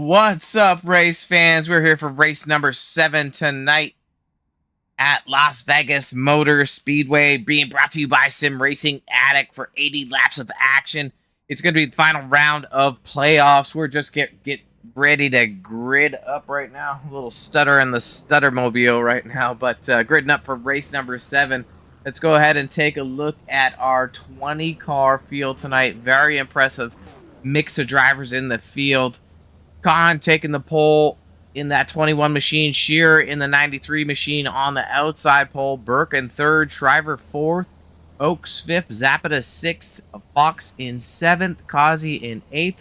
What's up, race fans? We're here for race number 7 tonight at Las Vegas Motor Speedway, being brought to you by Sim Racing Addict for 80 laps of action. It's going to be the final round of playoffs. We're just get ready to grid up right now. A little stutter in the Stuttermobile right now, but gridding up for race number 7. Let's go ahead and take a look at our 20-car field tonight. Very impressive mix of drivers in the field. Khan taking the pole in that 21 machine, Shearer in the 93 machine on the outside pole, Burke in 3rd, Shriver 4th, Oaks 5th, Zapata 6th, Fox in 7th, Kazi in 8th,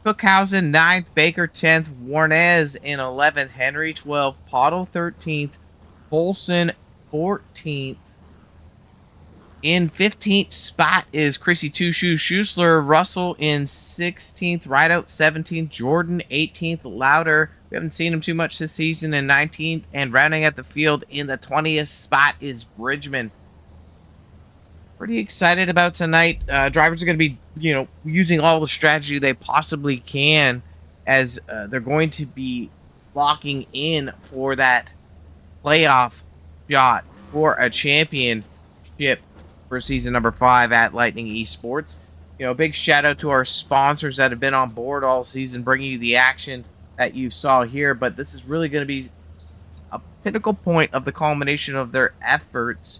Cookhausen 9th, Baker 10th, Warnez in 11th, Henry 12th, Pottle 13th, Polson 14th. In 15th spot is Chrissy Two Shoes Schuessler, Russell in 16th, Rideout 17th, Jordan 18th, Louder, we haven't seen him too much this season, in 19th, and rounding out the field in the 20th spot is Bridgman. Pretty excited about tonight. Drivers are going to be, using all the strategy they possibly can as they're going to be locking in for that playoff shot for a championship for season number 5 at Lightning Esports. Big shout out to our sponsors that have been on board all season, bringing you the action that you saw here. But this is really going to be a pinnacle point of the culmination of their efforts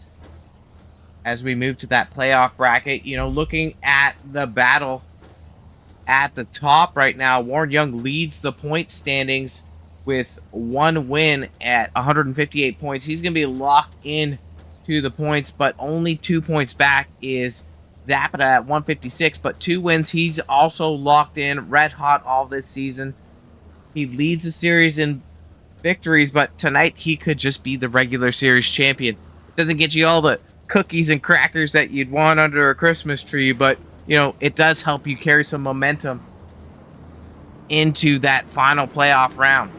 as we move to that playoff bracket. Looking at the battle at the top right now, Warren Young leads the point standings with 1 win at 158 points. He's going to be locked in to the points, but only 2 points back is Zapata at 156, but 2 wins. He's also locked in, red hot all this season. He leads the series in victories, but tonight he could just be the regular series champion. It doesn't get you all the cookies and crackers that you'd want under a Christmas tree, but it does help you carry some momentum into that final playoff round.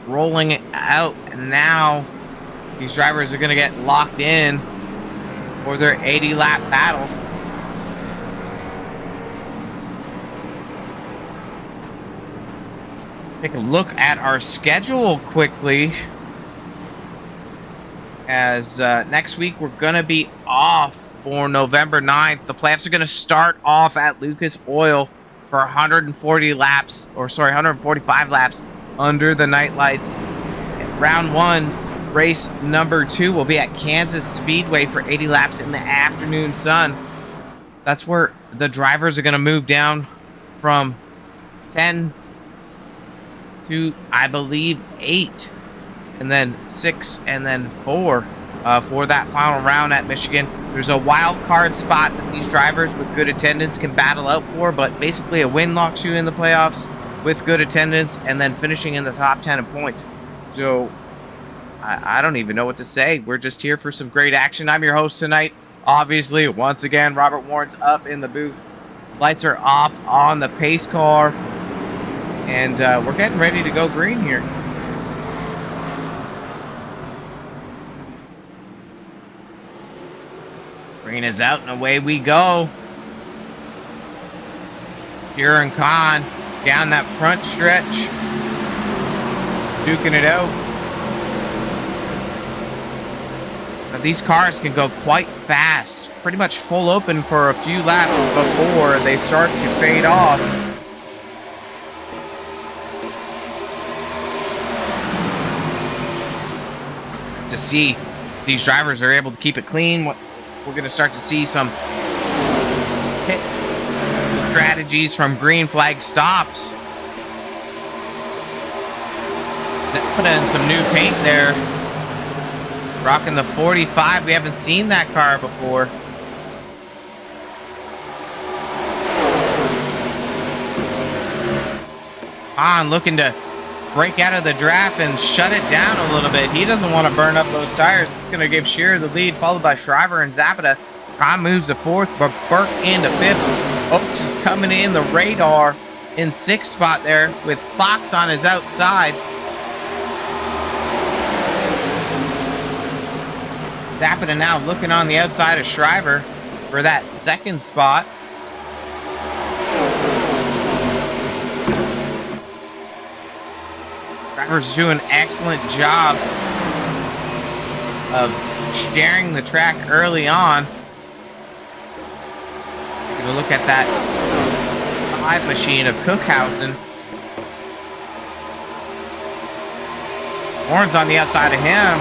Rolling it out, and now these drivers are going to get locked in for their 80-lap battle. Take a look at our schedule quickly, as next week we're going to be off for November 9th. The playoffs are going to start off at Lucas Oil for 145 laps under the night lights. Round 1, race number 2 will be at Kansas Speedway for 80 laps in the afternoon sun. That's where the drivers are going to move down from 10 to, I believe, 8, and then 6, and then 4 for that final round at Michigan. There's a wild card spot that these drivers with good attendance can battle out for, but basically a win locks you in the playoffs with good attendance, and then finishing in the top 10 in points. So I don't even know what to say. We're just here for some great action. I'm your host tonight. Obviously, once again, Robert Warren's up in the booth. Lights are off on the pace car, and we're getting ready to go green here. Green is out, and away we go. Shearer and Khan down that front stretch, duking it out. Now, these cars can go quite fast, pretty much full open for a few laps before they start to fade off. To see these drivers are able to keep it clean, we're going to start to see some pit strategies from green flag stops. Put in some new paint there. Rocking the 45. We haven't seen that car before. On looking to break out of the draft and shut it down a little bit. He doesn't want to burn up those tires. It's going to give Shearer the lead, followed by Shriver and Zapata. Khan moves to 4th, but Burke into 5th. Oaks is coming in the radar in 6th spot there with Fox on his outside. Zapata now looking on the outside of Shriver for that 2nd spot. drivers do an excellent job of sharing the track early on. Take a look at that hive machine of Cookhausen. Warren's on the outside of him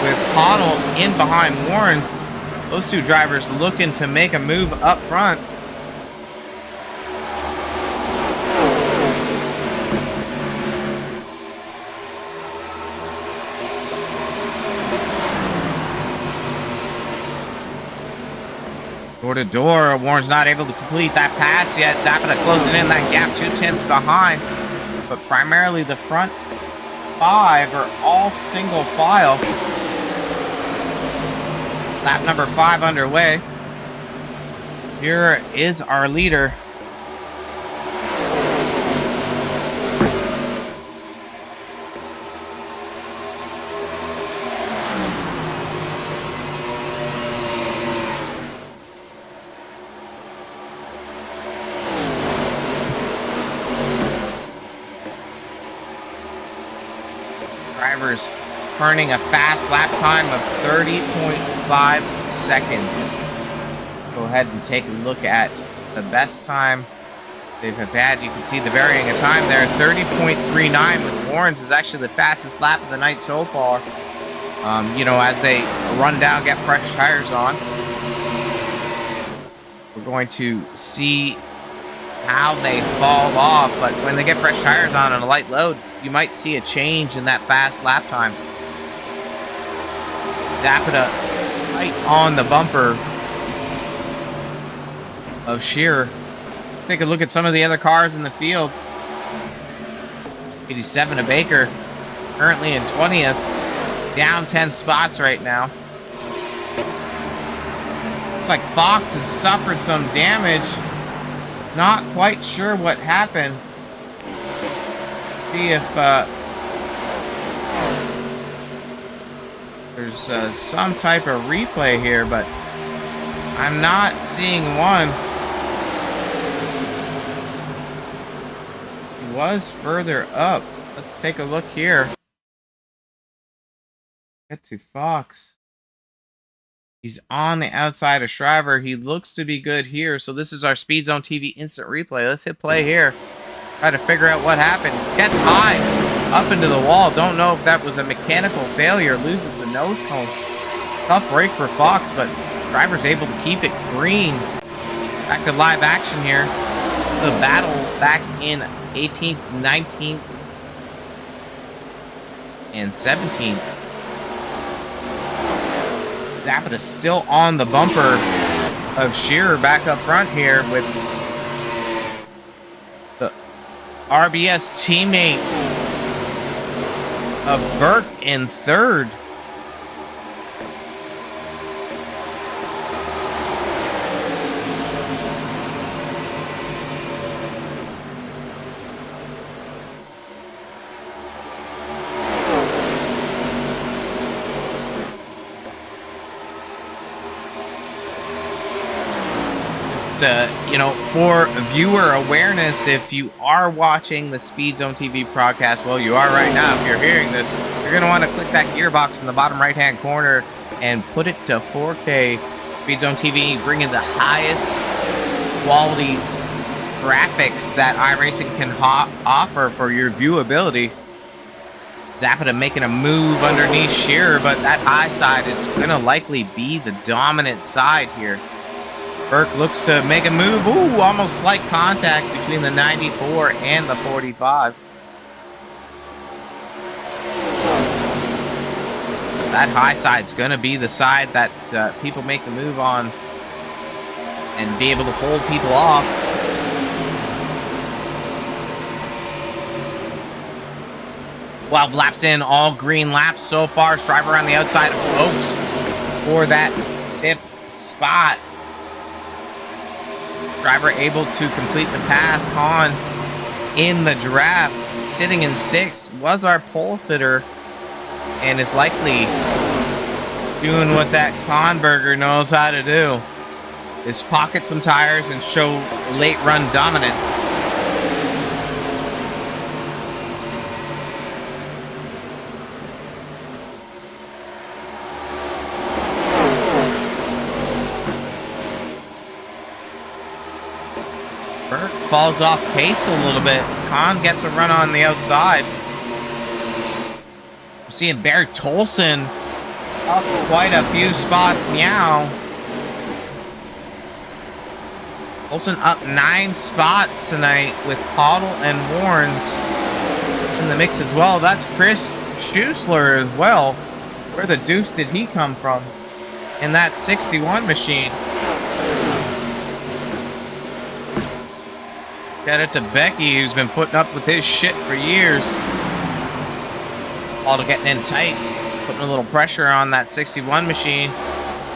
with Hoddle in behind Warren's. Those two drivers looking to make a move up front. Door to door, Warren's not able to complete that pass yet. Zapata closing in that gap, 2/10 behind. But primarily the front five are all single file. Lap number 5 underway. Here is our leader. Drivers earning a fast lap time of 30.5 seconds. Go ahead and take a look at the best time they've had. You can see the varying of time there. 30.39 with Warren's is actually the fastest lap of the night so far. You know, as they run down, get fresh tires on. We're going to see how they fall off, but when they get fresh tires on a light load, you might see a change in that fast lap time. Zapata right on the bumper of Shearer. Take a look at some of the other cars in the field. 87 of Baker, currently in 20th, down 10 spots right now. Looks like Fox has suffered some damage. Not quite sure what happened. See if there's some type of replay here, but I'm not seeing one. He was further up. Let's take a look here. Get to Fox. He's on the outside of Shriver. He looks to be good here. So this is our SpeedZone TV instant replay. Let's hit play here. Try to figure out what happened. Gets high up into the wall. Don't know if that was a mechanical failure. Loses the nose cone. Tough break for Fox, but driver's able to keep it green. Back to live action here. The battle back in 18th, 19th, and 17th. Zapata still on the bumper of Shearer back up front here with the RBS teammate of Burke in third. You know, for viewer awareness, if you are watching the SpeedZone TV broadcast, well, you are right now. If you're hearing this, you're going to want to click that gearbox in the bottom right-hand corner and put it to 4K. SpeedZone TV bringing the highest quality graphics that iRacing can offer for your viewability. Zapata making a move underneath Shearer, but that high side is going to likely be the dominant side here. Burke looks to make a move. Ooh, almost slight contact between the 94 and the 45. That high side's going to be the side that people make the move on and be able to hold people off. Well, laps in, all green laps so far. Shriver on the outside of Oaks for that 5th spot. Driver able to complete the pass. Khan in the draft, sitting in 6th, was our pole sitter and is likely doing what that Khanberger knows how to do, is pocket some tires and show late run dominance. Burke falls off pace a little bit. Khan gets a run on the outside. We're seeing Bear Tolson up quite a few spots. Meow. Tolson up 9 spots tonight with Caudle and Warrens in the mix as well. That's Chris Schusler as well. Where the deuce did he come from in that 61 machine? Shout out to Becky, who's been putting up with his shit for years. Caudle getting in tight, putting a little pressure on that 61 machine.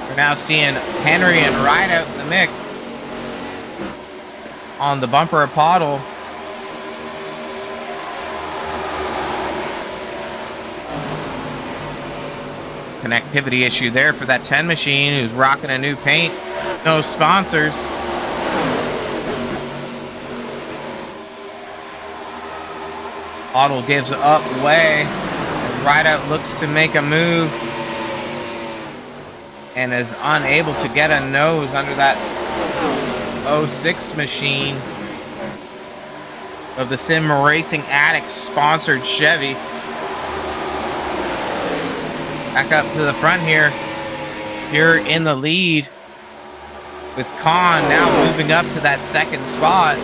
We're now seeing Henry and Rideout in the mix on the bumper of Caudle. Connectivity issue there for that 10 machine, who's rocking a new paint. No sponsors. Caudle gives up way as Rideout looks to make a move and is unable to get a nose under that 06 machine of the Sim Racing Addict sponsored Chevy. Back up to the front here. Here in the lead with Khan now moving up to that second spot.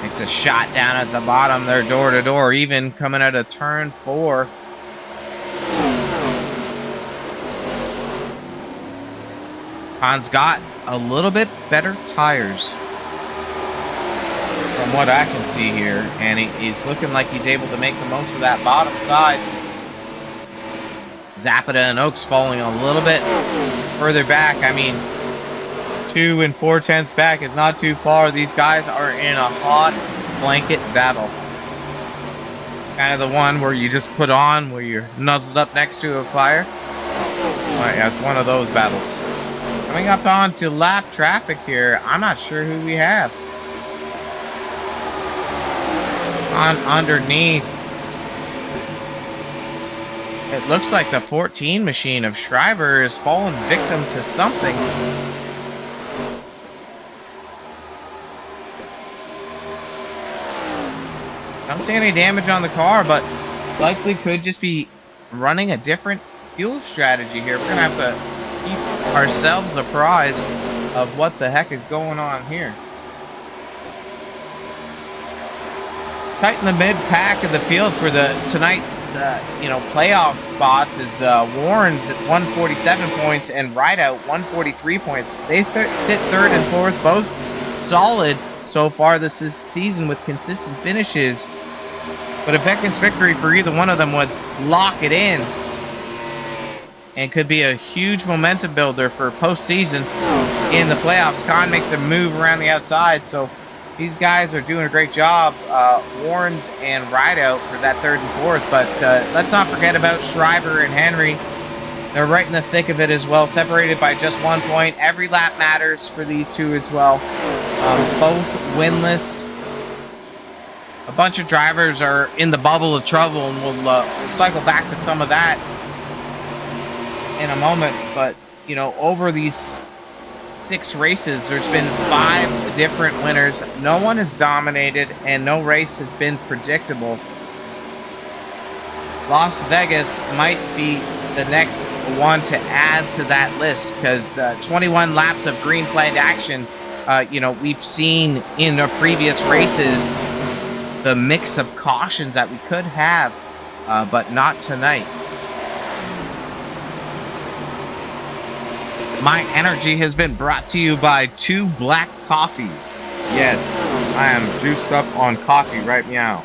Makes a shot down at the bottom. They're door to door, even coming out of turn 4. Khan's got a little bit better tires from what I can see here, and he's looking like he's able to make the most of that bottom side. Zapata and Oaks falling a little bit further back. I mean, 2 4/10 back is not too far. These guys are in a hot blanket battle. Kind of the one where you just put on where you're nuzzled up next to a fire. All right, yeah, it's one of those battles. Coming up onto lap traffic here, I'm not sure who we have. On underneath, it looks like the 14 machine of Shriver has fallen victim to something. Don't see any damage on the car, but likely could just be running a different fuel strategy here. We're gonna have to keep ourselves apprised of what the heck is going on here. Tight in the mid-pack of the field for tonight's playoff spots is Warren's at 147 points and Rideout 143 points. They sit third and fourth, both solid so far this season with consistent finishes. But a Vegas victory for either one of them would lock it in and could be a huge momentum builder for postseason in the playoffs. Khan makes a move around the outside, so these guys are doing a great job, Warrens and Rideout for that third and fourth. But let's not forget about Shriver and Henry. They're right in the thick of it as well, separated by just 1 point. Every lap matters for these two as well. Both winless. A bunch of drivers are in the bubble of trouble, and we'll cycle back to some of that in a moment. But, you know, over these 6 races, there's been 5 different winners. No one has dominated, and no race has been predictable. Las Vegas might be the next one to add to that list, because 21 laps of green flag action. We've seen in the previous races the mix of cautions that we could have, but not tonight. My energy has been brought to you by 2 black coffees. Yes, I am juiced up on coffee right meow.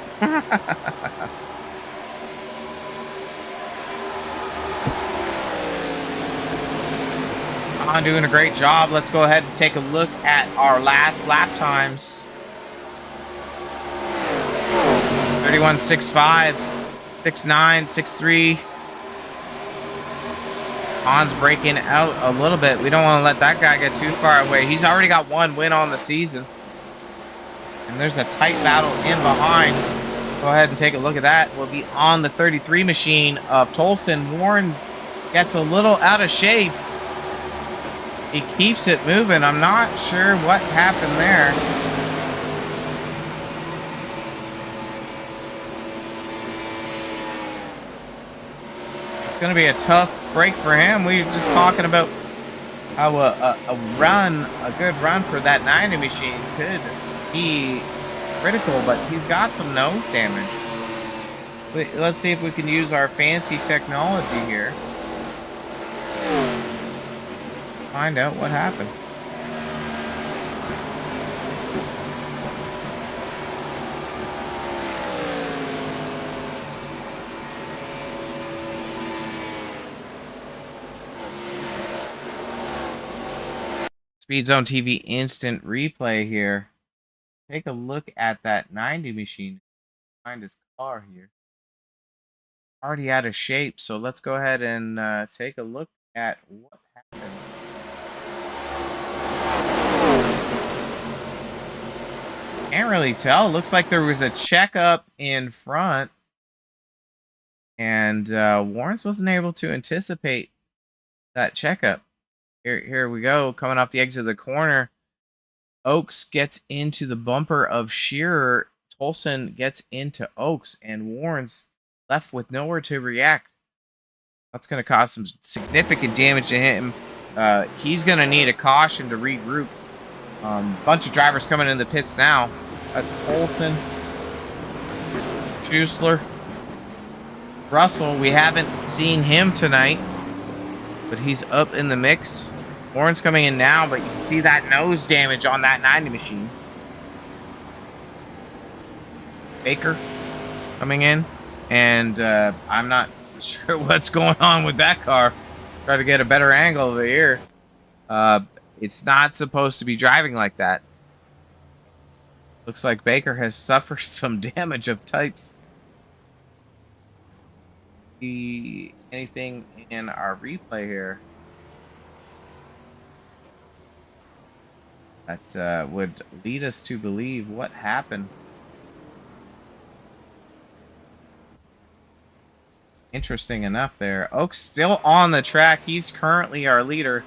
I'm doing a great job. Let's go ahead and take a look at our last lap times. 31.65, 6.9, 6.3. Khan's breaking out a little bit. We don't want to let that guy get too far away. He's already got 1 win on the season. And there's a tight battle in behind. Go ahead and take a look at that. We'll be on the 33 machine of Tolson. Warrens gets a little out of shape. He keeps it moving. I'm not sure what happened there. It's going to be a tough break for him. We were just talking about how a good run for that 90 machine could be critical, but he's got some nose damage. Let's see if we can use our fancy technology here. Find out what happened. SpeedZone TV instant replay here. Take a look at that 90 machine. Find his car here. Already out of shape, so let's go ahead and take a look at what happened. Can't really tell. Looks like there was a checkup in front, and Warrens wasn't able to anticipate that checkup. Here we go, coming off the exit of the corner. Oaks gets into the bumper of Shearer. Tolson gets into Oaks, and Warrens left with nowhere to react. That's going to cause some significant damage to him. He's going to need a caution to regroup. Bunch of drivers coming in the pits now. That's Tolson, Schusler, Russell. We haven't seen him tonight, but he's up in the mix. Warren's coming in now, but you can see that nose damage on that 90 machine. Baker coming in, and I'm not sure what's going on with that car. Try to get a better angle over here. It's not supposed to be driving like that. Looks like Baker has suffered some damage of types. Anything in our replay here that would lead us to believe what happened. Interesting enough there. Oak's still on the track. He's currently our leader.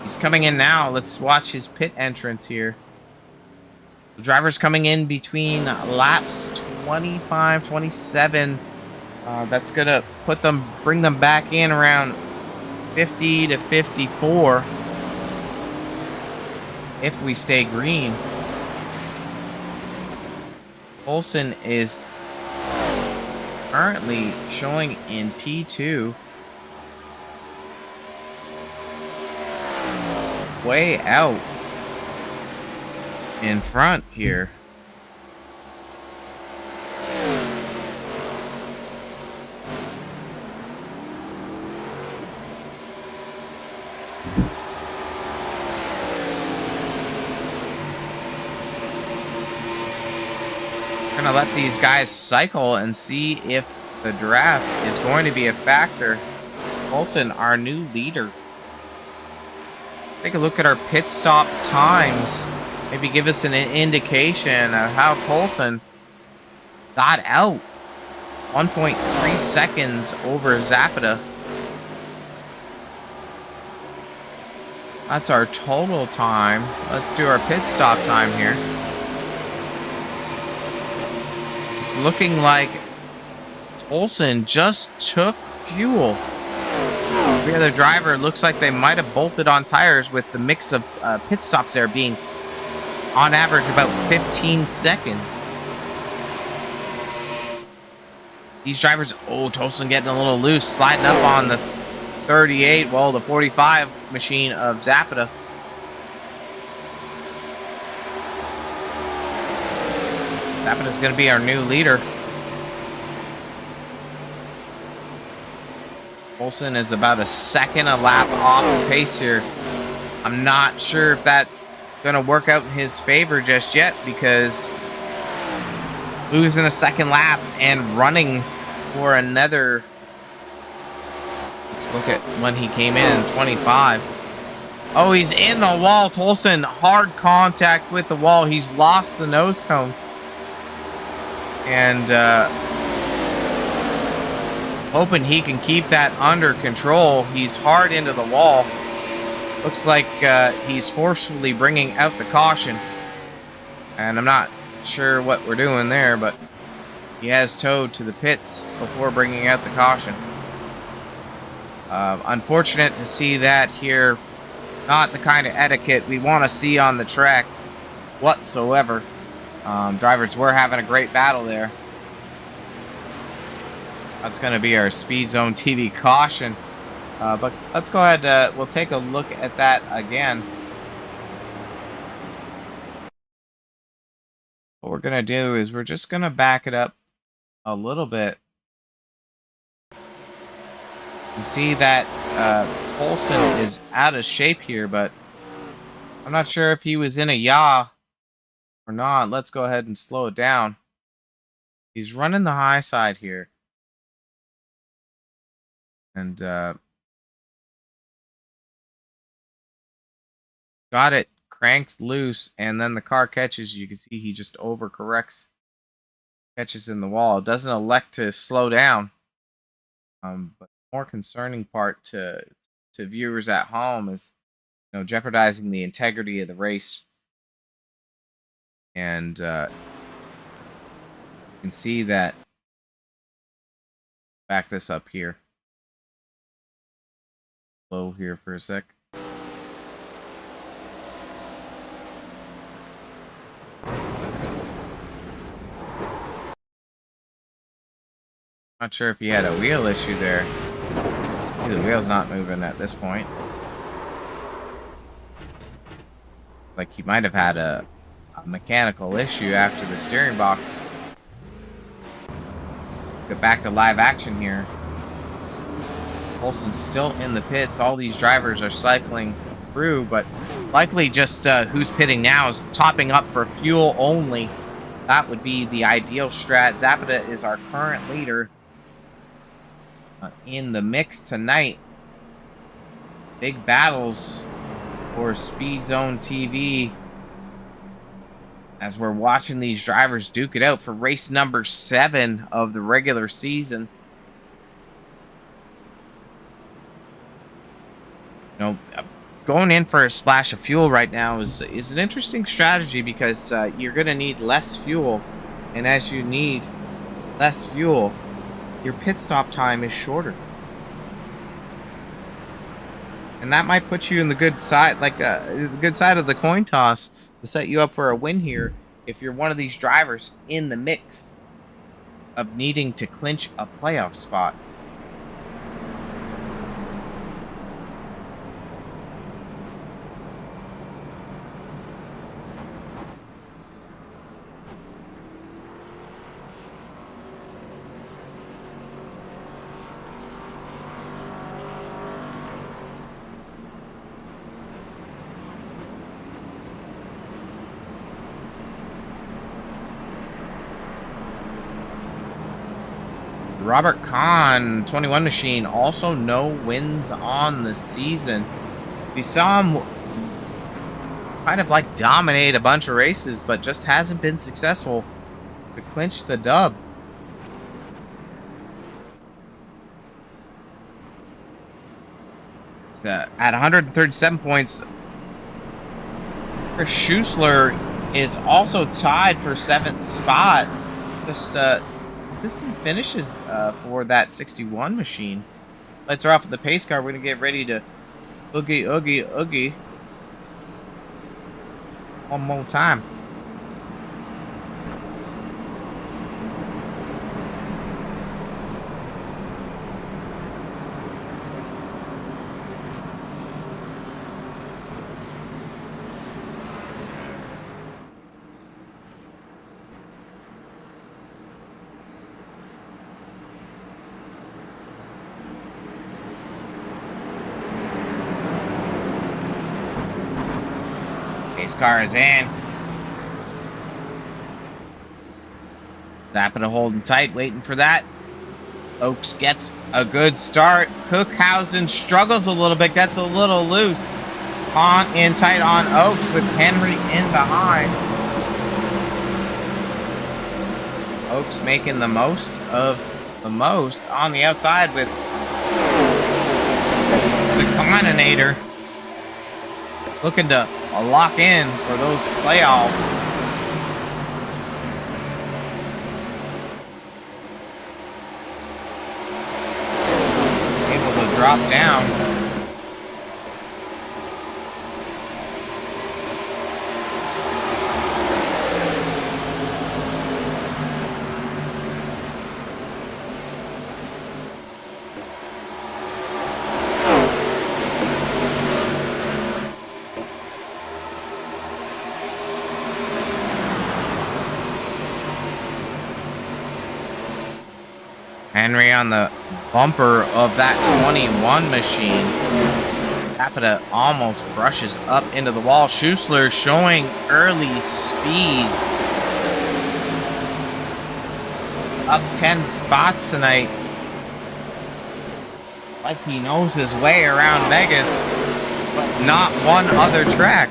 He's coming in now. Let's watch his pit entrance here. The driver's coming in between laps 25, 27. That's going to bring them back in around 50 to 54 if we stay green. Olsen is currently showing in P2. Way out in front here. Gonna let these guys cycle and see if the draft is going to be a factor. Olsen, our new leader. Take a look at our pit stop times. Maybe give us an indication of how Tolson got out. 1.3 seconds over Zapata. That's our total time. Let's do our pit stop time here. It's looking like Tolson just took fuel. The other driver looks like they might have bolted on tires, with the mix of pit stops there being on average about 15 seconds. These drivers, Tolson getting a little loose, sliding up on the 38, well, the 45 machine of Zapata. Zapata's going to be our new leader. Olsen is about a second a lap off the pace here. I'm not sure if that's going to work out in his favor just yet, because losing a second lap and running for another. Let's look at when he came in 25. Oh, he's in the wall. Tolson, hard contact with the wall. He's lost the nose cone. And hoping he can keep that under control. He's hard into the wall. Looks like he's forcefully bringing out the caution. And I'm not sure what we're doing there, but he has towed to the pits before bringing out the caution. Unfortunate to see that here. Not the kind of etiquette we want to see on the track whatsoever. Drivers were having a great battle there. That's going to be our SpeedZone TV caution. But let's go ahead. We'll take a look at that again. What we're going to do is we're just going to back it up a little bit. You see that Olsen is out of shape here, but I'm not sure if he was in a yaw or not. Let's go ahead and slow it down. He's running the high side here. And got it cranked loose, and then the car catches. You can see he just overcorrects, catches in the wall. It doesn't elect to slow down. But the more concerning part to viewers at home is, you know, jeopardizing the integrity of the race. And you can see that. Back this up here. Slow here for a sec. Not sure if he had a wheel issue there. See, the wheel's not moving at this point. Like he might have had a mechanical issue after the steering box. Get back to live action here. Olsen's still in the pits. All these drivers are cycling through, but likely just who's pitting now is topping up for fuel only. That would be the ideal strat. Zapata is our current leader in the mix tonight. Big battles for SpeedZone TV as we're watching these drivers duke it out for race number 7 of the regular season. You know, going in for a splash of fuel right now is an interesting strategy because you're going to need less fuel, and as you need less fuel, your pit stop time is shorter. And that might put you in the good side, like the good side of the coin toss to set you up for a win here if you're one of these drivers in the mix of needing to clinch a playoff spot. Robert Kahn, 21 machine, also no wins on the season. We saw him kind of like dominate a bunch of races, but just hasn't been successful to clinch the dub. So at 137 points, Chris Schuessler is also tied for 7th spot. Just consistent finishes for that 61 machine. Lights are off at the pace car. We're going to get ready to oogie, oogie, oogie. One more time. Pace car is in. Zapata holding tight, waiting for that. Oaks gets a good start. Cookhausen struggles a little bit, gets a little loose. On in tight on Oaks with Henry in behind. Oaks making the most of the most on the outside with the Combinator looking to lock in for those playoffs. Able to drop down. Henry on the bumper of that 21 machine. Capita almost brushes up into the wall. Schuessler showing early speed. Up 10 spots tonight. Like he knows his way around Vegas, but not one other track.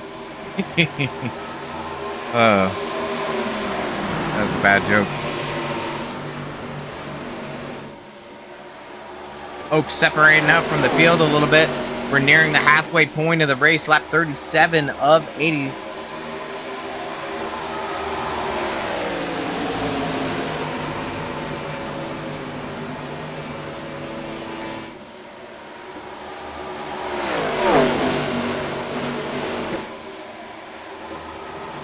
That's a bad joke. Oaks separating out from the field a little bit. We're nearing the halfway point of the race, lap 37 of 80.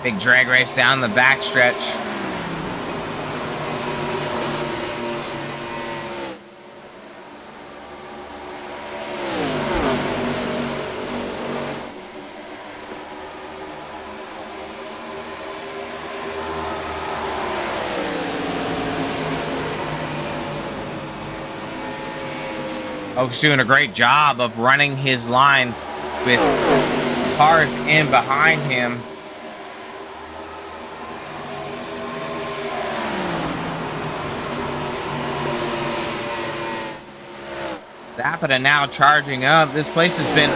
Big drag race down the backstretch. Oaks doing a great job of running his line with cars in behind him. Zapata now charging up. This place has been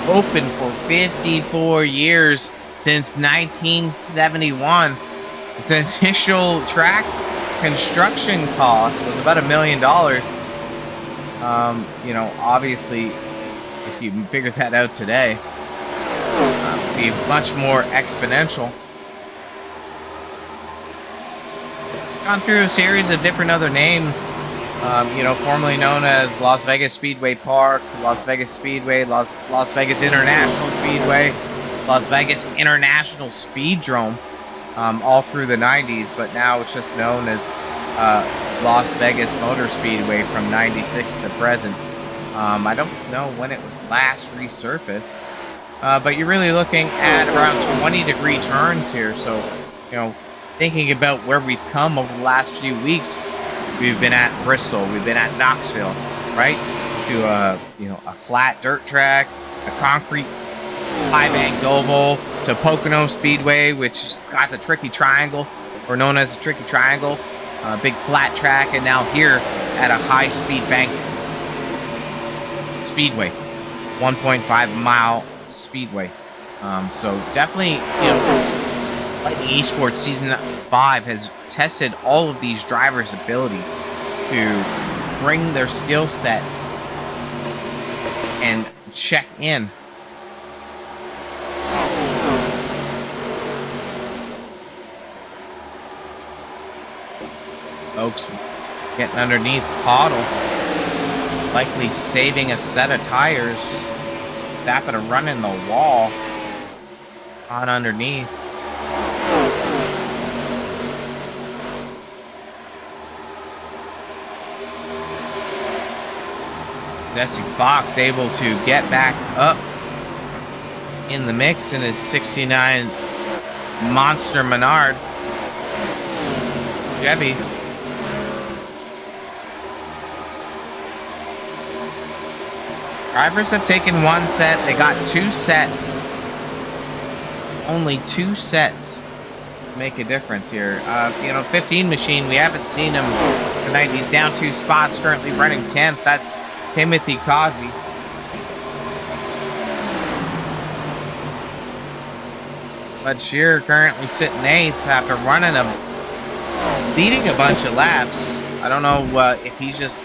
open for 54 years, since 1971. Its initial track construction cost was about $1 million. You know, obviously, if you figured that out today, it'd be much more exponential. Gone through a series of different other names, you know, formerly known as Las Vegas Speedway Park, Las Vegas Speedway, Las Vegas International Speedway, Las Vegas International Speedrome, all through the 90s, but now it's just known as Las Vegas Motor Speedway from 96 to present. I don't know when it was last resurfaced, but you're really looking at around 20-degree turns here. So, you know, thinking about where we've come over the last few weeks, we've been at Bristol, we've been at Knoxville, right? To you know, a flat dirt track, a concrete high-bank oval, to Pocono Speedway, which got the tricky triangle, or known as the tricky triangle. Big flat track, and now here at a high-speed banked speedway, 1.5 mile speedway. So definitely, you know, Lightning Esports Season 5 has tested all of these drivers' ability to bring their skill set and check in. Oaks getting underneath Pottle, likely saving a set of tires. Zappa to run in the wall on underneath. Jesse Fox able to get back up in the mix in his 69 Monster Menard Chevy. Drivers have taken one set. They got 2 sets. Only 2 sets make a difference here. You know, 15 machine, we haven't seen him tonight. He's down 2 spots, currently running 10th. That's Timothy Causey. But Shearer currently sitting 8th after leading a bunch of laps. I don't know if he's just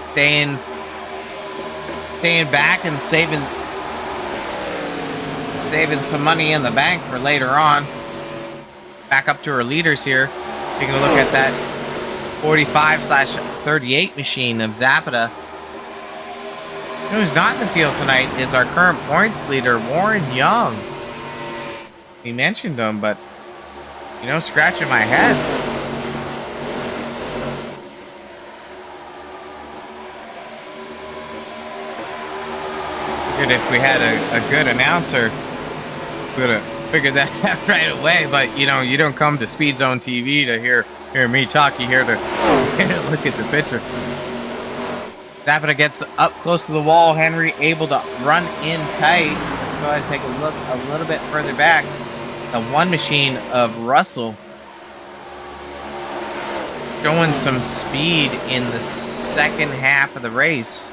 staying back and saving some money in the bank for later on. Back up to our leaders here. Taking a look at that 45/38 machine of Zapata. Who's not in the field tonight is our current points leader, Warren Young. We mentioned him, but, you know, scratching my head. Figured if we had a good announcer, we would have figured that out right away. But, you know, you don't come to SpeedZone TV to hear me talk. You hear to look at the picture. Zapata gets up close to the wall. Henry able to run in tight. Let's go ahead and take a look a little bit further back. The one machine of Russell showing some speed in the second half of the race.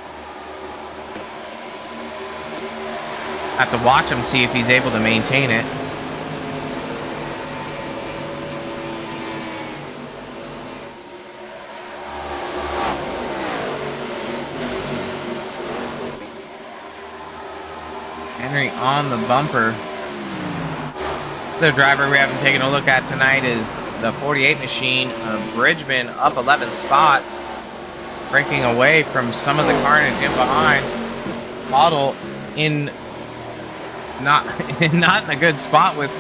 Have to watch him, see if he's able to maintain it. Henry on the bumper. The driver we haven't taken a look at tonight is the 48 machine of Bridgman, up 11 spots, breaking away from some of the carnage in behind. Model in not in a good spot with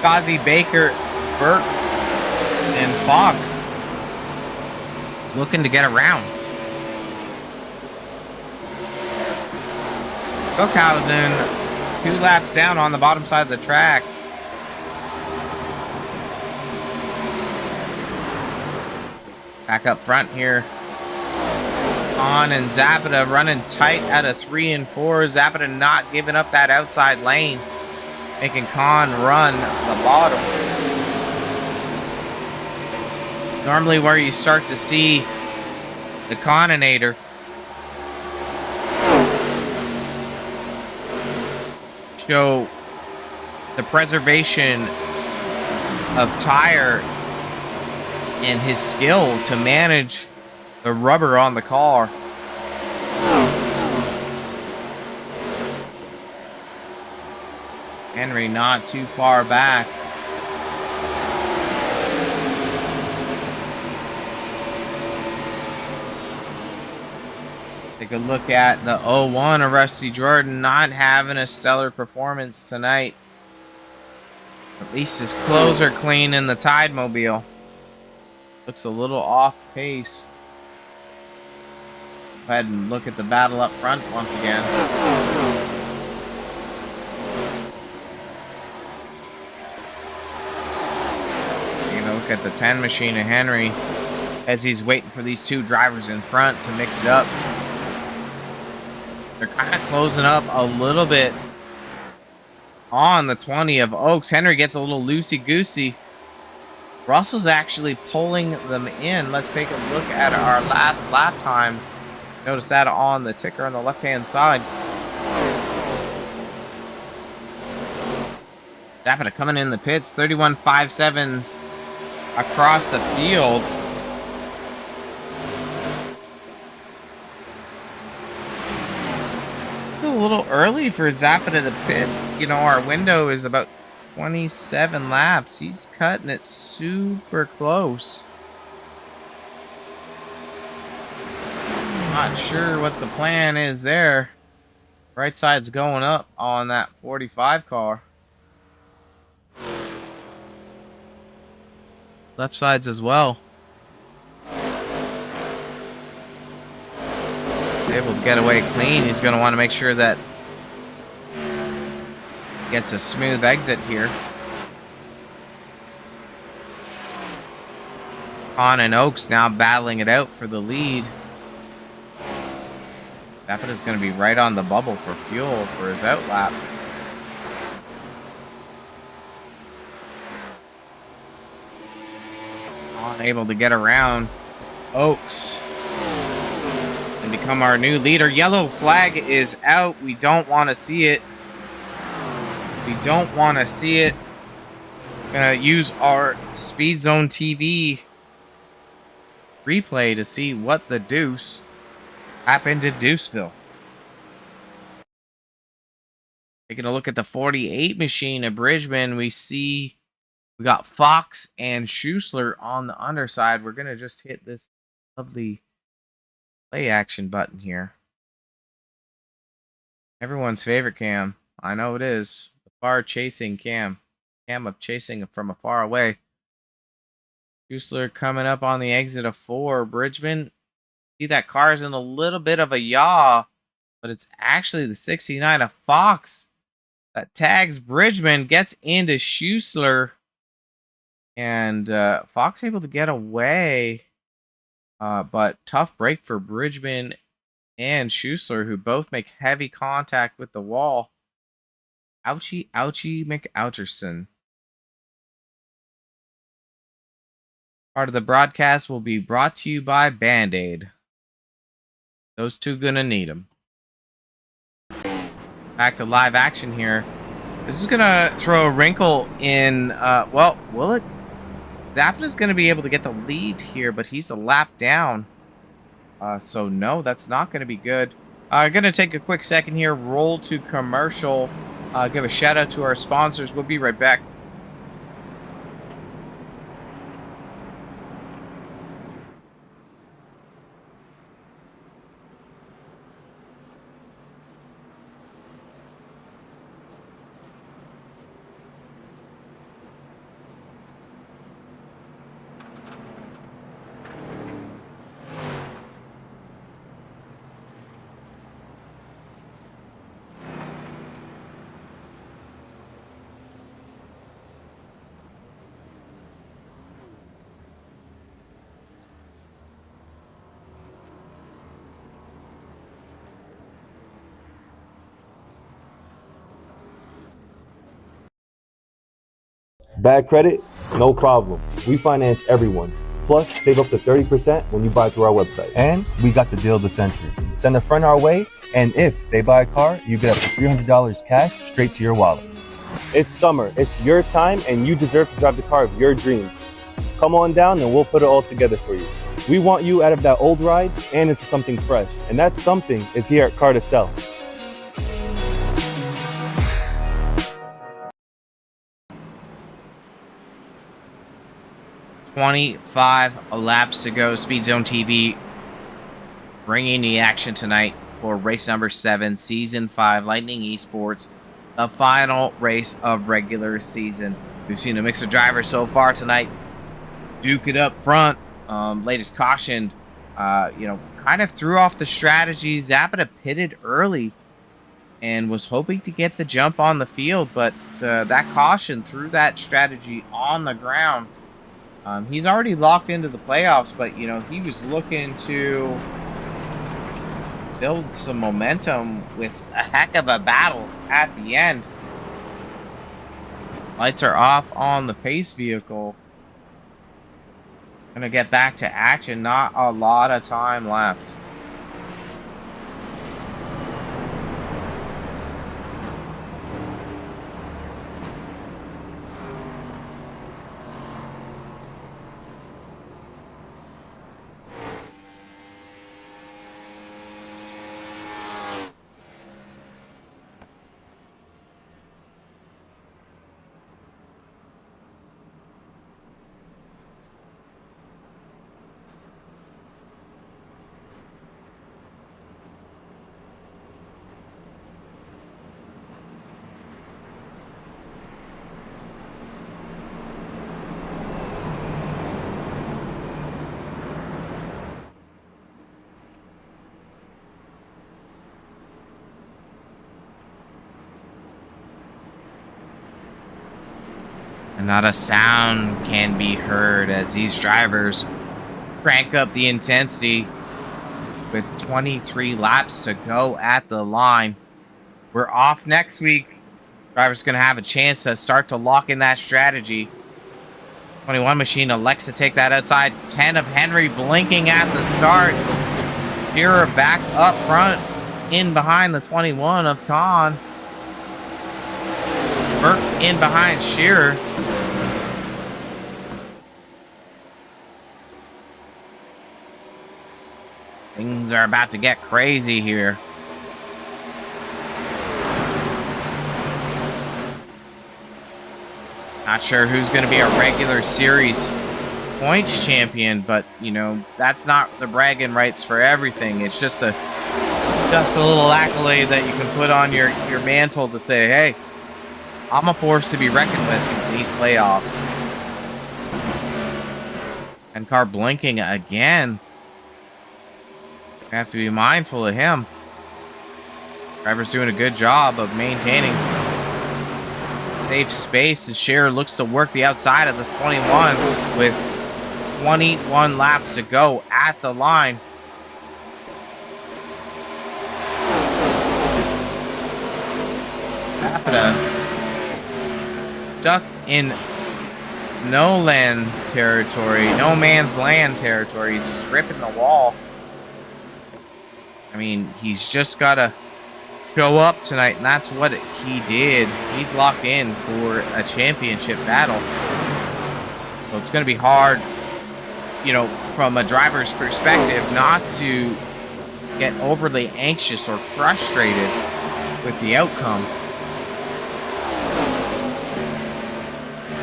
Kazi, Baker, Burke, and Fox looking to get around. Cookhausen 2 laps down on the bottom side of the track. Back up front here. Kahn and Zapata running tight out of 3 and 4. Zapata not giving up that outside lane, making Kahn run the bottom. Normally where you start to see the Conator show the preservation of tire and his skill to manage the rubber on the car. Henry not too far back. Take a look at the 01 of Rusty Jordan, not having a stellar performance tonight. At least his clothes are clean in the Tidemobile. Looks a little off pace. Go ahead and look at the battle up front once again. Taking a look at the 10 machine of Henry as he's waiting for these 2 drivers in front to mix it up. They're kind of closing up a little bit on the 20 of Oaks. Henry gets a little loosey-goosey. Russell's actually pulling them in. Let's take a look at our last lap times. Notice that on the ticker on the left-hand side. Zapata coming in the pits. 31.57s across the field. It's a little early for Zapata to pit. You know, our window is about 27 laps. He's cutting it super close. Not sure what the plan is there. Right side's going up on that 45 car. Left side's as well. Able to get away clean. He's going to want to make sure that gets a smooth exit here. Kahn and Oaks now battling it out for the lead. Zapata's going to be right on the bubble for fuel for his outlap. Unable to get around Oaks and become our new leader. Yellow flag is out. We don't want to see it. We don't want to see it. Gonna use our SpeedZone TV replay to see what the deuce happened to Deuceville. Taking a look at the 48 machine at Bridgman, we see we got Fox and Schuessler on the underside. We're going to just hit this lovely play action button here. Everyone's favorite cam. I know it is. The far chasing cam. Cam of chasing from afar away. Schuessler coming up on the exit of 4. Bridgman, see that car's in a little bit of a yaw, but it's actually the 69 of Fox that tags Bridgman, gets into Schuessler, and Fox able to get away. But tough break for Bridgman and Schuessler, who both make heavy contact with the wall. Ouchie, ouchie, McOucherson. Part of the broadcast will be brought to you by Band-Aid. Those two gonna need them. Back to live action here. This is gonna throw a wrinkle in. Well, will it? Zapata's gonna be able to get the lead here, but he's a lap down. So no, that's not gonna be good. Gonna take a quick second here. Roll to commercial. Give a shout out to our sponsors. We'll be right back. Bad credit? No problem. We finance everyone. Plus, save up to 30% when you buy through our website. And we got the deal of the century. Send a friend our way, and if they buy a car, you get up to $300 cash straight to your wallet. It's summer. It's your time, and you deserve to drive the car of your dreams. Come on down, and we'll put it all together for you. We want you out of that old ride and into something fresh. And that something is here at Car to Sell. 25 laps to go. SpeedZone TV bringing the action tonight for race number 7, Season 5, Lightning Esports, the final race of regular season. We've seen a mix of drivers so far tonight duke it up front. Latest caution, kind of threw off the strategy. Zapata pitted early and was hoping to get the jump on the field, but that caution threw that strategy on the ground. He's already locked into the playoffs, but, he was looking to build some momentum with a heck of a battle at the end. Lights are off on the pace vehicle. Gonna get back to action. Not a lot of time left. And not a sound can be heard as these drivers crank up the intensity with 23 laps to go at the line. We're off next week. Drivers going to have a chance to start to lock in that strategy. 21 machine elects to take that outside. 10 of Henry blinking at the start. Shearer back up front, in behind the 21 of Kahn. Burke in behind Shearer. Things are about to get crazy here. Not sure who's going to be a regular series points champion, but you know, that's not the bragging rights for everything. It's just a little accolade that you can put on your mantle to say, hey, I'm a force to be reckoned with in these playoffs. And car blinking again. I have to be mindful of him. Driver's doing a good job of maintaining safe space, and Scherer looks to work the outside of the 21 with 21 laps to go at the line. Rapida stuck in no land territory, no man's land territory. He's just ripping the wall. I mean, he's just got to show up tonight, and that's what he did. He's locked in for a championship battle. So it's going to be hard, you know, from a driver's perspective, not to get overly anxious or frustrated with the outcome.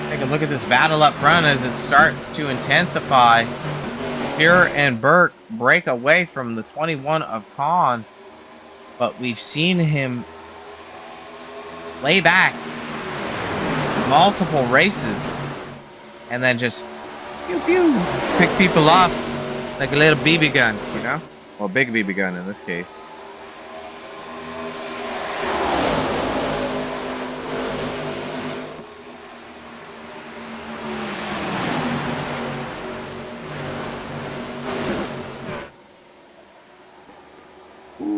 Take a look at this battle up front as it starts to intensify. Scherer and Burke break away from the 21 of Kahn, but we've seen him lay back multiple races and then just pew pew pick people off like a little BB gun, you know? Well, big BB gun in this case.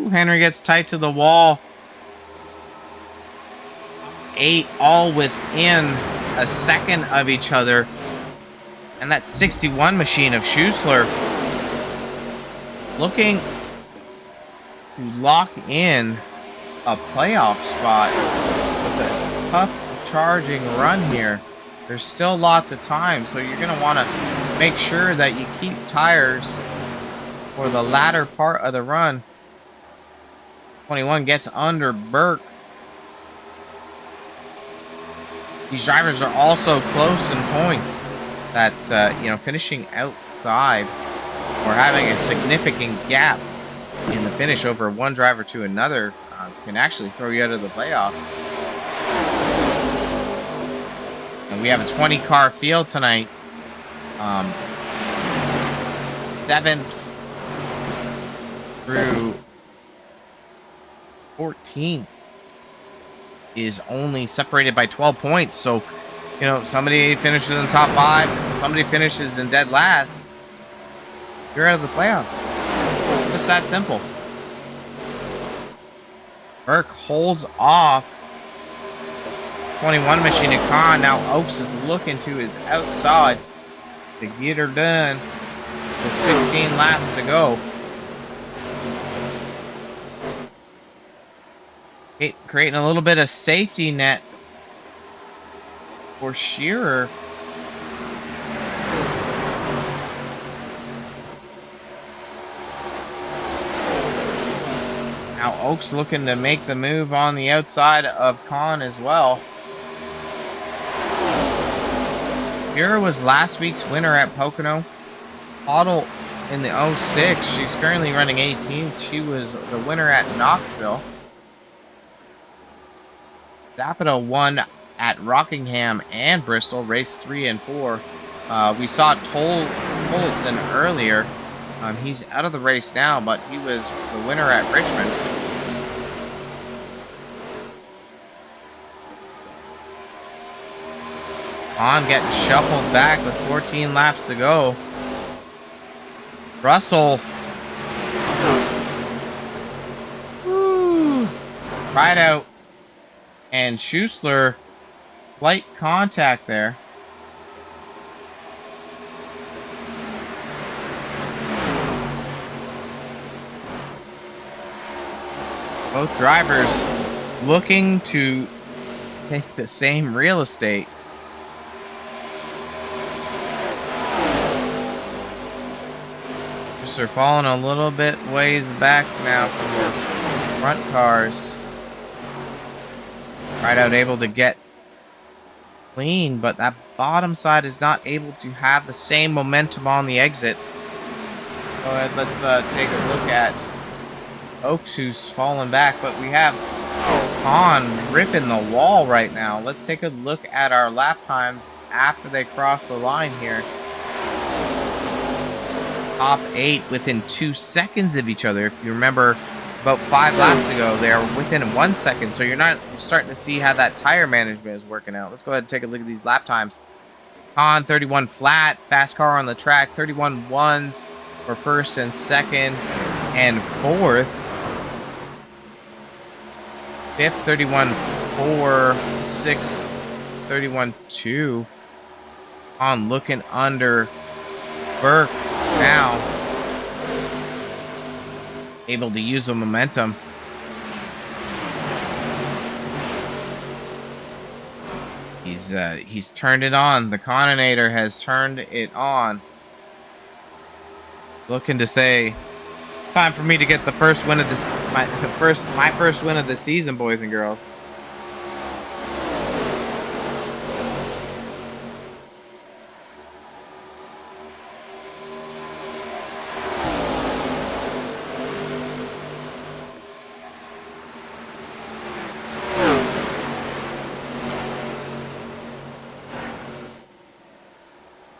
Henry gets tight to the wall. 8 all within a second of each other. And that 61 machine of Schuessler looking to lock in a playoff spot with a tough charging run here. There's still lots of time, so you're going to want to make sure that you keep tires for the latter part of the run. 21 gets under Burke. These drivers are also close in points. That, you know, finishing outside or having a significant gap in the finish over one driver to another can actually throw you out of the playoffs. And we have a 20-car field tonight. 7th through 14th is only separated by 12 points. So, you know, somebody finishes in the top 5, somebody finishes in dead last, you're out of the playoffs. Just that simple. Burke holds off 21 machine at Kahn. Now Oaks is looking to his outside to get her done with 16 laps to go. Creating a little bit of safety net for Scherer. Now Oaks looking to make the move on the outside of Kahn as well. Scherer was last week's winner at Pocono. Otto in the 06. She's currently running 18th. She was the winner at Knoxville. Zapata won at Rockingham and Bristol, race 3 and 4. We saw Tolson earlier. He's out of the race now, but he was the winner at Richmond. On getting shuffled back with 14 laps to go. Russell. Woo, right out. And Schuessler, slight contact there. Both drivers looking to take the same real estate. Oaks are falling a little bit ways back now from those front cars. Right out able to get clean, but that bottom side is not able to have the same momentum on the exit. Go ahead, let's take a look at Oaks, who's falling back, but we have Khan ripping the wall right now. Let's take a look at our lap times after they cross the line here. Top 8 within 2 seconds of each other. If you remember, about 5 laps ago, they are within 1 second, so you're not starting to see how that tire management is working out. Let's go ahead and take a look at these lap times. Khan 31 flat, fast car on the track, 31 ones for first and second and fourth. Fifth, 31-4, sixth, 31-2. On looking under Burke now. Able to use the momentum. He's turned it on. The Conator has turned it on. Looking to say, time for me to get the first win of this, my first win of the season, boys and girls.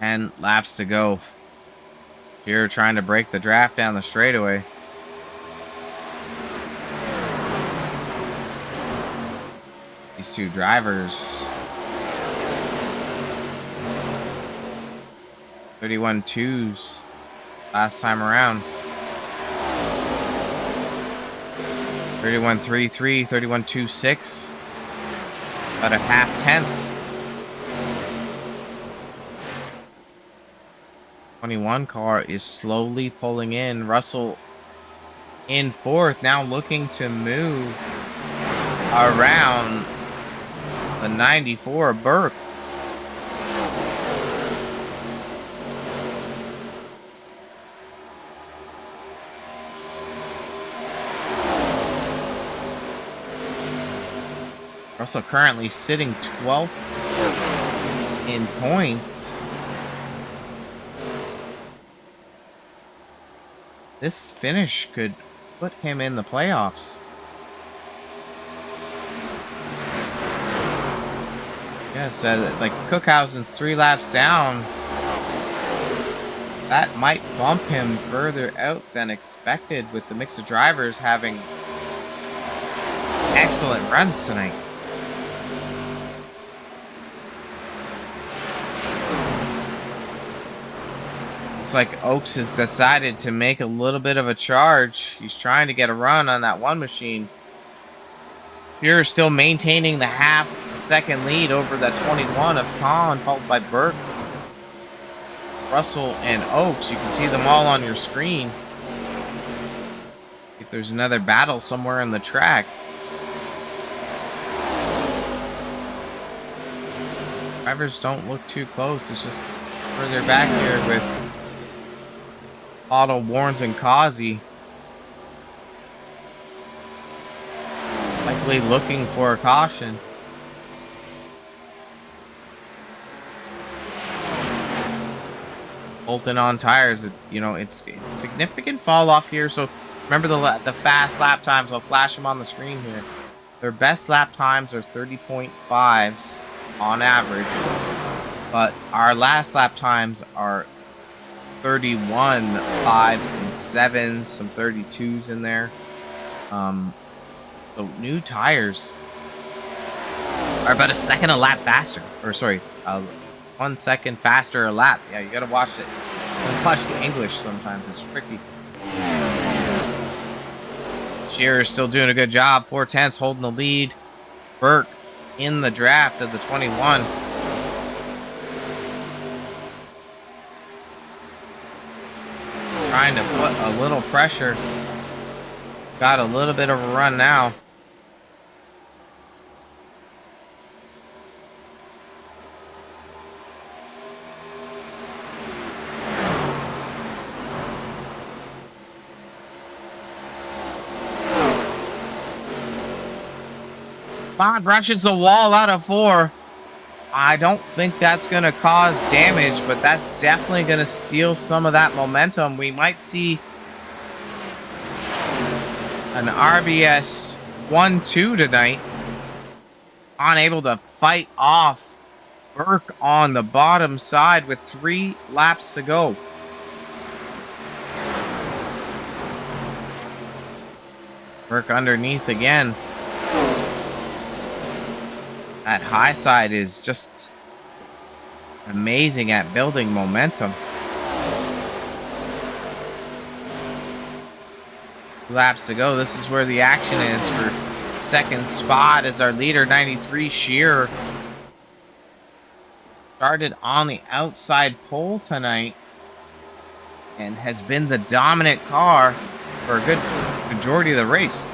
And laps to go. Here trying to break the draft down the straightaway. These two drivers. 31-2s last time around. 31-3-3, 31-2-6. About a half tenth. 21 car is slowly pulling in. Russell in fourth, now looking to move around the 94 Burke. Russell currently sitting 12th in points. This finish could put him in the playoffs. Yes, like Cookhausen's 3 laps down. That might bump him further out than expected, with the mix of drivers having excellent runs tonight. Looks like Oaks has decided to make a little bit of a charge. He's trying to get a run on that one machine. Here still maintaining the half-second lead over the 21 of Khan, followed by Burke, Russell, and Oaks. You can see them all on your screen. If there's another battle somewhere in the track. Drivers don't look too close. It's just further back here with Otto, Warnes, and Kazi. Likely looking for a caution. Bolting on tires. You know, it's significant fall off here. So remember the fast lap times. I'll flash them on the screen here. Their best lap times are 30.5s on average, but our last lap times are 31 5s and 7s, some 32s in there. So new tires are about a second a lap faster, or sorry, 1 second faster a lap. Yeah, you gotta watch it. Watch the English sometimes, it's tricky. Shearer's still doing a good job. 4/10 holding the lead. Burke in the draft of the 21. Trying to put a little pressure. Got a little bit of a run now. Bond brushes the wall out of 4. I don't think that's going to cause damage, but that's definitely going to steal some of that momentum. We might see an RBS 1-2 tonight. Unable to fight off Burke on the bottom side with 3 laps to go. Burke underneath again. That high side is just amazing at building momentum. 2 laps to go. This is where the action is for second spot as our leader, 93 Shearer. Started on the outside pole tonight and has been the dominant car for a good majority of the race.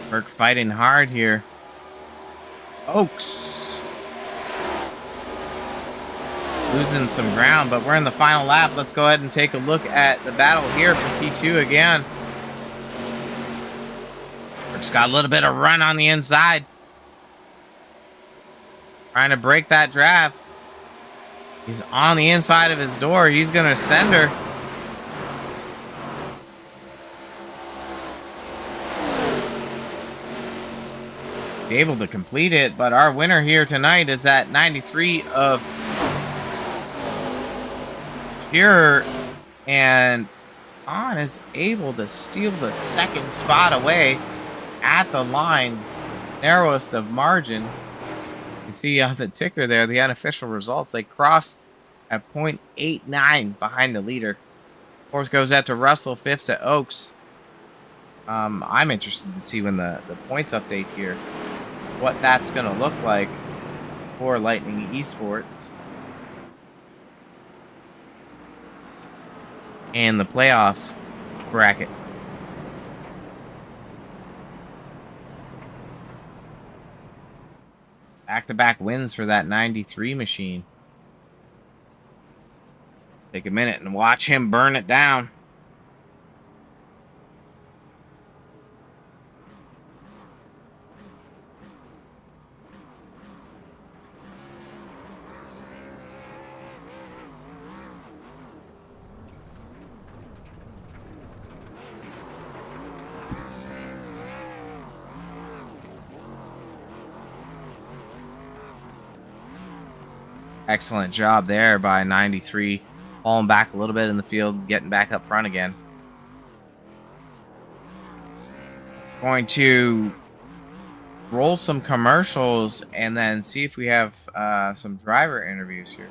Burke fighting hard here. Oaks losing some ground, but we're in the final lap. Let's go ahead and take a look at the battle here for P2 again. Burke's got a little bit of run on the inside. Trying to break that draft. He's on the inside of his door. He's going to send her. Able to complete it, but our winner here tonight is at 93 of Shearer, and On is able to steal the second spot away at the line, narrowest of margins. You see on the ticker there, the unofficial results, they crossed at 0.89 behind the leader. Fourth goes out to Russell, fifth to Oaks. I'm interested to see when the points update here, what that's going to look like for Lightning Esports and the playoff bracket. Back-to-back wins for that 93 machine. Take a minute and watch him burn it down. Excellent job there by 93. Falling back a little bit in the field, getting back up front again. Going to roll some commercials and then see if we have some driver interviews here.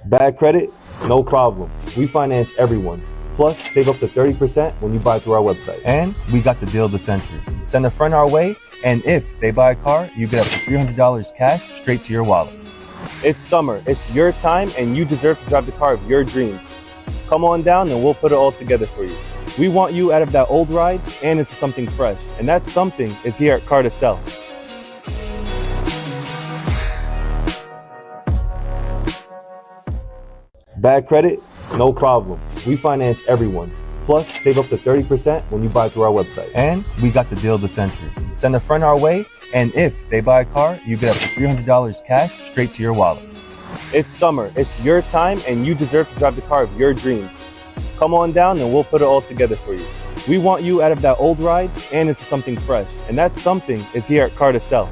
Bad credit? No problem. We finance everyone. Plus, save up to 30% when you buy through our website. And we got the deal of the century. Send a friend our way, and if they buy a car, you get up to $300 cash straight to your wallet. It's summer. It's your time, and you deserve to drive the car of your dreams. Come on down, and we'll put it all together for you. We want you out of that old ride and into something fresh. And that something is here at Car to Sell. Bad credit? No problem. We finance everyone. Plus, save up to 30% when you buy through our website. And we got the deal of the century. Send a friend our way, and if they buy a car, you get up to $300 cash straight to your wallet. It's summer. It's your time, and you deserve to drive the car of your dreams. Come on down, and we'll put it all together for you. We want you out of that old ride and into something fresh. And that something is here at Car to Sell.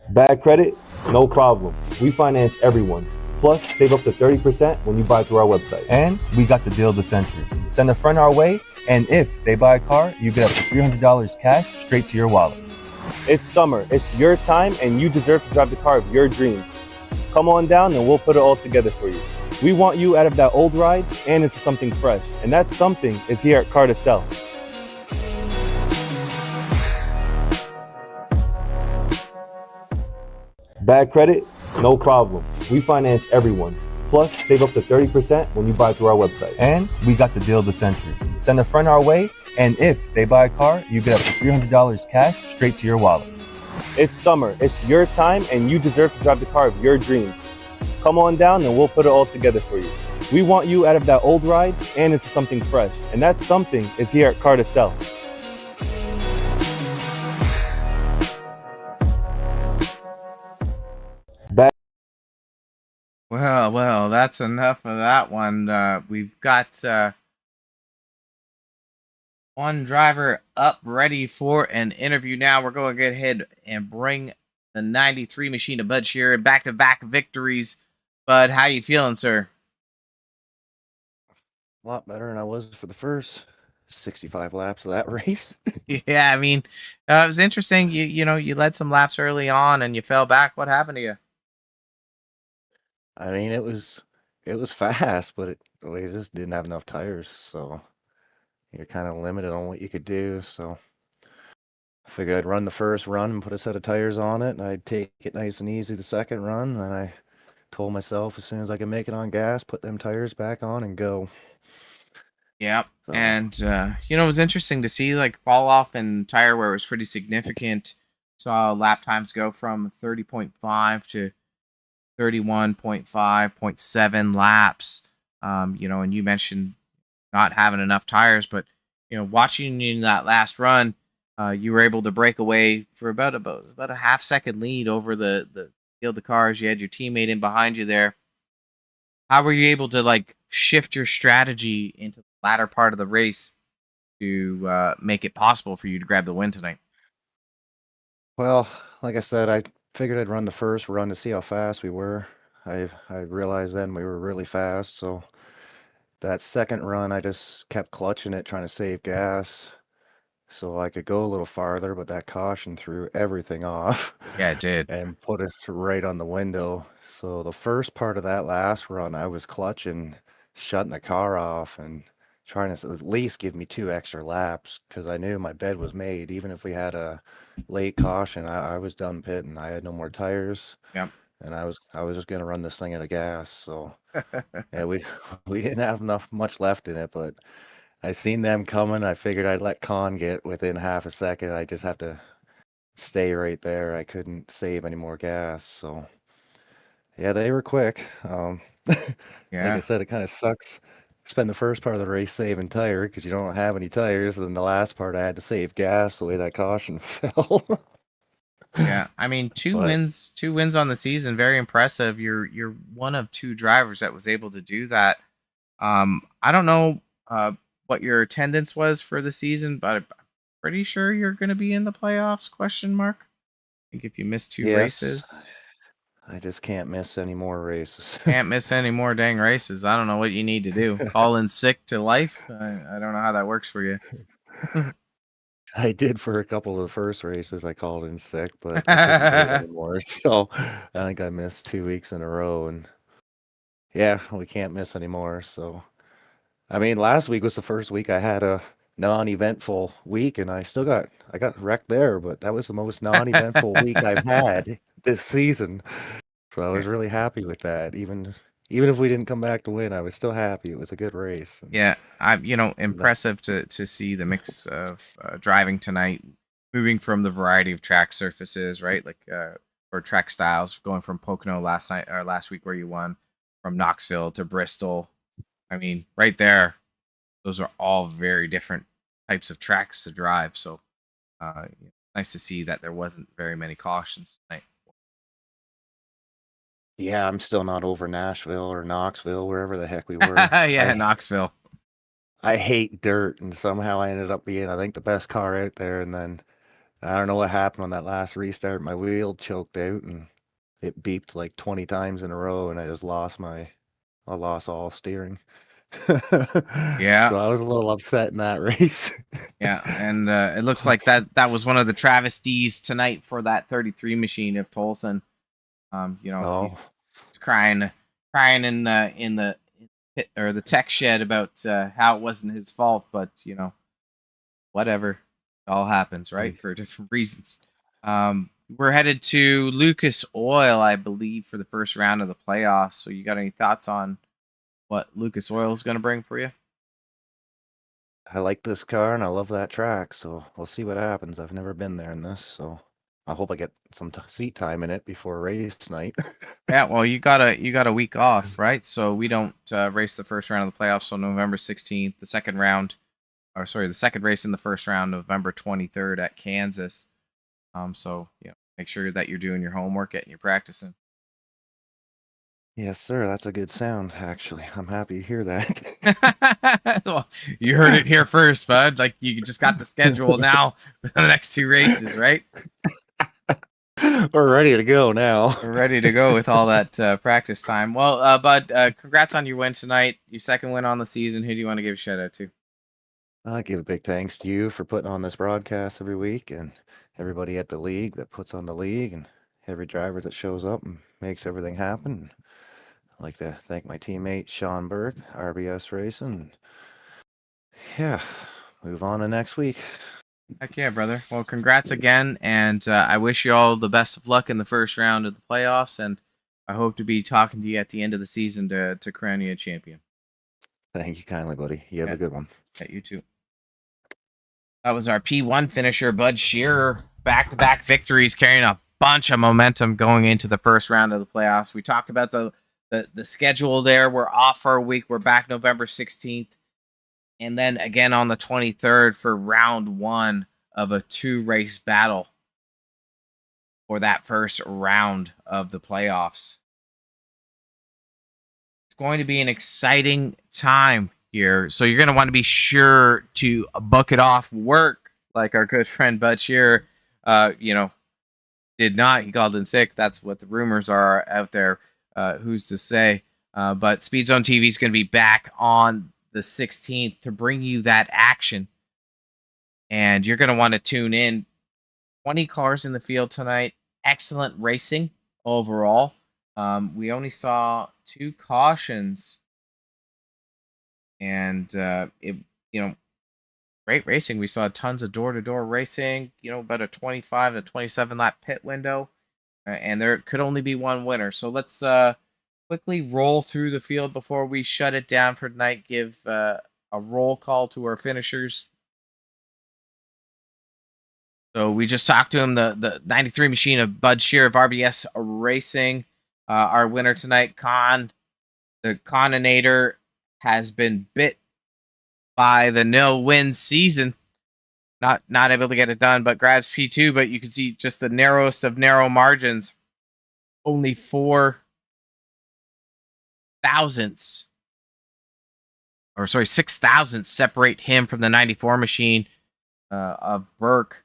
Bad credit? No problem. We finance everyone. Plus, Plus, save up to 30% when you buy through our website. And we got the deal of the century. Send a friend our way, and if they buy a car, you get up to $300 cash straight to your wallet. It's summer, it's your time, and you deserve to drive the car of your dreams. Come on down and we'll put it all together for you. We want you out of that old ride and into something fresh. And that something is here at Car to Sell. Bad credit? No problem. We finance everyone. Plus, save up to 30% when you buy through our website. And we got the deal of the century. Send a friend our way, and if they buy a car, you get up to $300 cash straight to your wallet. It's summer, it's your time, and you deserve to drive the car of your dreams. Come on down and we'll put it all together for you. We want you out of that old ride and into something fresh. And that something is here at Car to Sell. Well, that's enough of that one. We've got one driver up ready for an interview now. We're going to go ahead and bring the 93 machine to Bud Shearer. Back-to-back victories. Bud, how you feeling, sir? A lot better than I was for the first 65 laps of that race. Yeah, I mean, it was interesting. You led some laps early on and you fell back. What happened to you? I mean, it was fast, but we just didn't have enough tires, so you're kind of limited on what you could do. So I figured I'd run the first run and put a set of tires on it, and I'd take it nice and easy the second run. And I told myself as soon as I could make it on gas, put them tires back on and go. Yeah, so. And it was interesting to see like fall off in tire wear was pretty significant. Saw lap times go from 30.5 to 31.5, 0.7 laps. And you mentioned not having enough tires, but watching you in that last run, you were able to break away for about a half-second lead over the field of cars. You had your teammate in behind you there. How were you able to like shift your strategy into the latter part of the race to make it possible for you to grab the win tonight? Well, like I said, I figured I'd run the first run to see how fast we were. I realized then we were really fast, so that second run I just kept clutching it, trying to save gas so I could go a little farther, but that caution threw everything off. Yeah, it did. And put us right on the window. So the first part of that last run, I was clutching, shutting the car off and trying to at least give me 2 extra laps because I knew my bed was made. Even if we had a late caution, I was done pitting. I had no more tires. Yep. And I was just gonna run this thing out of gas. So yeah, we didn't have much left in it, but I seen them coming. I figured I'd let Con get within half a second. I just have to stay right there. I couldn't save any more gas. So yeah, they were quick. Yeah. Like I said, it kind of sucks. Spend the first part of the race saving tire because you don't have any tires, and then the last part I had to save gas the way that caution fell. Yeah, I mean, two wins on the season, very impressive. You're one of 2 drivers that was able to do that. I don't know what your attendance was for the season, but I'm pretty sure you're going to be in the playoffs? Question mark. I think if you miss 2 races, I just can't miss any more races. Can't miss any more dang races. I don't know what you need to do. Call in sick to life. I don't know how that works for you. I did for a couple of the first races. I called in sick, but I couldn't do it anymore. So I think I missed 2 weeks in a row, and yeah, we can't miss anymore. So, I mean, last week was the first week I had a non-eventful week, and I got wrecked there, but that was the most non-eventful week I've had this season. So I was really happy with that. Even if we didn't come back to win, I was still happy. It was a good race. Yeah, impressive to see the mix of driving tonight, moving from the variety of track surfaces, right? Like or track styles, going from Pocono last week where you won, from Knoxville to Bristol. I mean, right there, those are all very different types of tracks to drive. So nice to see that there wasn't very many cautions tonight. Yeah, I'm still not over Nashville or Knoxville, wherever the heck we were. Yeah, Knoxville. I hate dirt, and somehow I ended up being, I think, the best car out there. And then I don't know what happened on that last restart. My wheel choked out, and it beeped like 20 times in a row, and I lost all steering. Yeah. So I was a little upset in that race. Yeah, and it looks like that was one of the travesties tonight for that 33 machine of Tolson. Oh, He's crying in the pit, or the tech shed about how it wasn't his fault, but whatever, it all happens, right, for different reasons. We're headed to Lucas Oil, I believe, for the first round of the playoffs. So you got any thoughts on what Lucas Oil is going to bring for you? I like this car and I love that track, so we'll see what happens. I've never been there in this, so I hope I get some seat time in it before race night. Yeah, well, you got a week off, right? So we don't race the first round of the playoffs on November 16th. The second race in the first round, November 23rd at Kansas. So make sure that you're doing your homework, getting your practicing. Yes, sir. That's a good sound, actually. I'm happy to hear that. Well, you heard it here first, bud. Like, you just got the schedule now for the next two races, right? We're ready to go now. We're ready to go with all that practice time. Well, Bud, congrats on your win tonight. Your second win on the season. Who do you want to give a shout out to? I give a big thanks to you for putting on this broadcast every week, and everybody at the league that puts on the league, and every driver that shows up and makes everything happen. I'd like to thank my teammate Sean Burke, RBS Racing. Yeah, move on to next week. Heck yeah, brother. Well, congrats again, and I wish you all the best of luck in the first round of the playoffs, and I hope to be talking to you at the end of the season to crown you a champion. Thank you kindly, buddy. You have a good one. Yeah, you too. That was our P1 finisher, Bud Shearer. Back-to-back victories, carrying a bunch of momentum going into the first round of the playoffs. We talked about the schedule there. We're off for a week. We're back November 16th. And then again on the 23rd for round one of a 2-race battle for that first round of the playoffs. It's going to be an exciting time here. So you're going to want to be sure to book it off work, like our good friend Bud Shearer, did not. He called in sick. That's what the rumors are out there. Who's to say? But SpeedZone TV is going to be back on the 16th to bring you that action. And you're going to want to tune in. 20 cars in the field tonight. Excellent racing overall. We only saw 2 cautions. And great racing. We saw tons of door-to-door racing, about a 25 to 27 lap pit window. And there could only be one winner. So let's quickly roll through the field before we shut it down for tonight. Give a roll call to our finishers. So we just talked to him, the 93 machine of Bud Shearer of RBS Racing. Our winner tonight, Con. The Coninator has been bit by the no-win season. Not able to get it done, but grabs P2. But you can see just the narrowest of narrow margins. Only 4 thousandths, or sorry, 6 thousandths separate him from the 94 machine of Burke,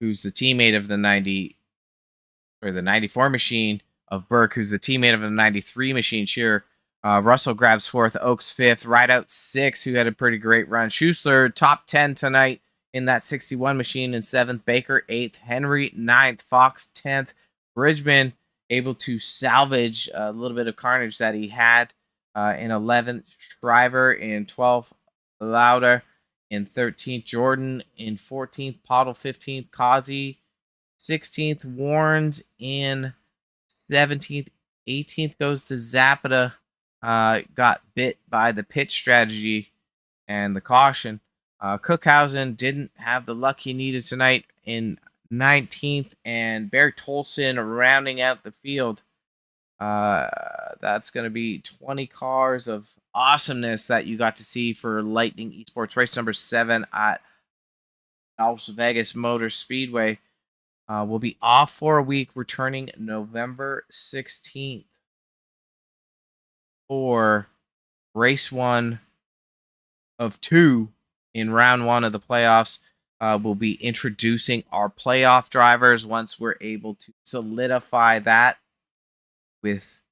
who's the teammate of the 94 machine of Burke, who's the teammate of the 93 machine. Shearer. Russell grabs 4th, Oaks 5th, Rideout 6th, who had a pretty great run. Schuessler top 10 tonight in that 61 machine in 7th, Baker 8th, Henry 9th, Fox 10th, Bridgman able to salvage a little bit of carnage that he had in 11th, Shriver in 12th, Lauder in 13th, Jordan in 14th, Pottle 15th, Kazi 16th, Warnes in 17th, 18th goes to Zapata. Got bit by the pitch strategy and the caution. Cookhausen didn't have the luck he needed tonight in 19th, and Barry Tolson rounding out the field. That's going to be 20 cars of awesomeness that you got to see for Lightning Esports race number 7 at Las Vegas Motor Speedway. We'll be off for a week, returning November 16th. For race 1 of 2 in round 1 of the playoffs. We'll be introducing our playoff drivers once we're able to solidify that. with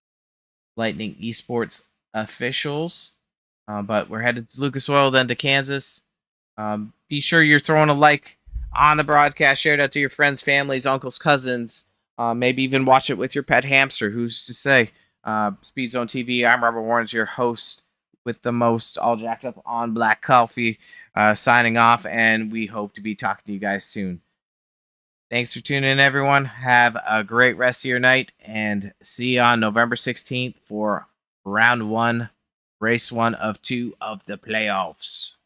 Lightning Esports officials. But we're headed to Lucas Oil, then to Kansas. Be sure you're throwing a like on the broadcast. Share it out to your friends, families, uncles, cousins. Maybe even watch it with your pet hamster. Who's to say? SpeedZone TV. I'm Robert Warren, your host with the most, all jacked up on black coffee. Signing off, and we hope to be talking to you guys soon. Thanks for tuning in, everyone. Have a great rest of your night, and see you on November 16th for round 1, race 1 of 2 of the playoffs.